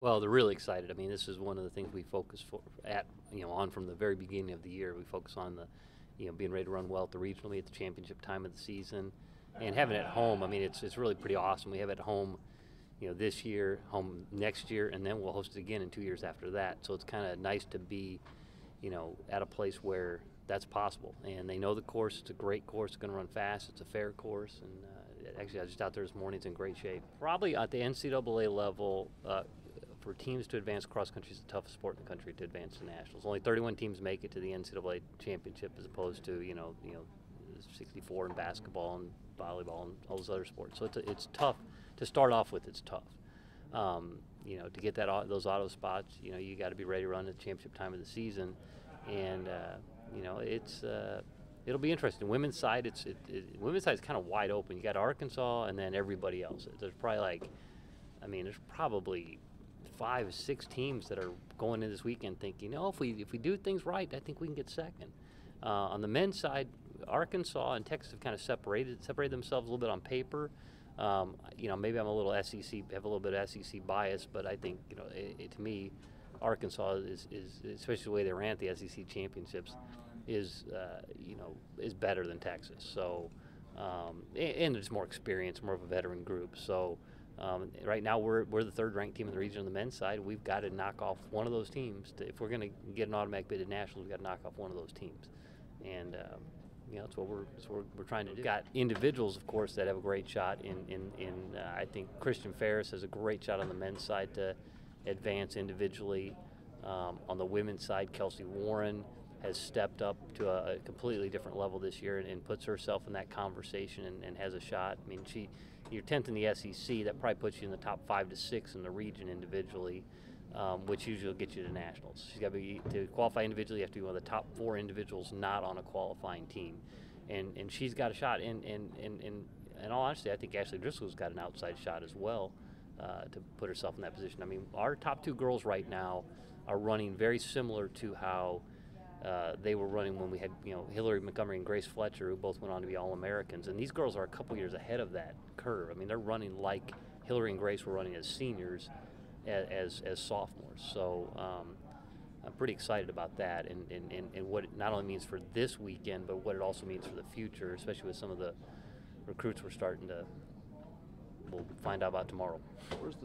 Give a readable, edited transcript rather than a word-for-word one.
Well, they're really excited. I mean, this is one of the things we focus on from the very beginning of the year. We focus on being ready to run well at the regional meet at the championship time of the season, and having it at home. I mean, it's really pretty awesome. We have it at home, this year, home next year, and then we'll host it again in 2 years after that. So it's kind of nice to be, at a place where that's possible. And they know the course. It's a great course. It's going to run fast. It's a fair course, and actually, I was just out there this morning. It's in great shape. Probably at the NCAA level. For teams to advance cross country is the toughest sport in the country to advance to nationals. Only 31 teams make it to the NCAA championship, as opposed to 64 in basketball and volleyball and all those other sports. So it's tough to start off with. It's tough. To get those auto spots, you got to be ready to run at the championship time of the season, and it'll be interesting. Women's side, women's side is kind of wide open. You got Arkansas and then everybody else. There's probably 5, 6 teams that are going in this weekend thinking, if we do things right, I think we can get second. On the men's side, Arkansas and Texas have kind of separated themselves a little bit on paper. Maybe I'm a little have a little bit of SEC bias, but I think to me, Arkansas is especially the way they ran at the SEC championships is better than Texas. So and there's more experience, more of a veteran group. So. Right now, we're the third-ranked team in the region on the men's side. We've got to knock off one of those teams. If we're going to get an automatic bid at nationals, we've got to knock off one of those teams, and that's what we're trying to do. We've got individuals, of course, that have a great shot. I think Christian Ferris has a great shot on the men's side to advance individually. On the women's side, Kelsey Warren has stepped up to a completely different level this year and puts herself in that conversation and has a shot. I mean, you're 10th in the SEC. That probably puts you in the top 5 to 6 in the region individually, which usually will get you to nationals. She's got to qualify individually. You have to be one of the top 4 individuals not on a qualifying team, and she's got a shot. And in all honesty, I think Ashley Driscoll's got an outside shot as well to put herself in that position. I mean, our top 2 girls right now are running very similar to how they were running when we had Hillary Montgomery and Grace Fletcher, who both went on to be All-Americans. And these girls are a couple years ahead of that curve. I mean, they're running like Hillary and Grace were running as seniors, as sophomores. So I'm pretty excited about that and what it not only means for this weekend, but what it also means for the future, especially with some of the recruits we'll find out about tomorrow.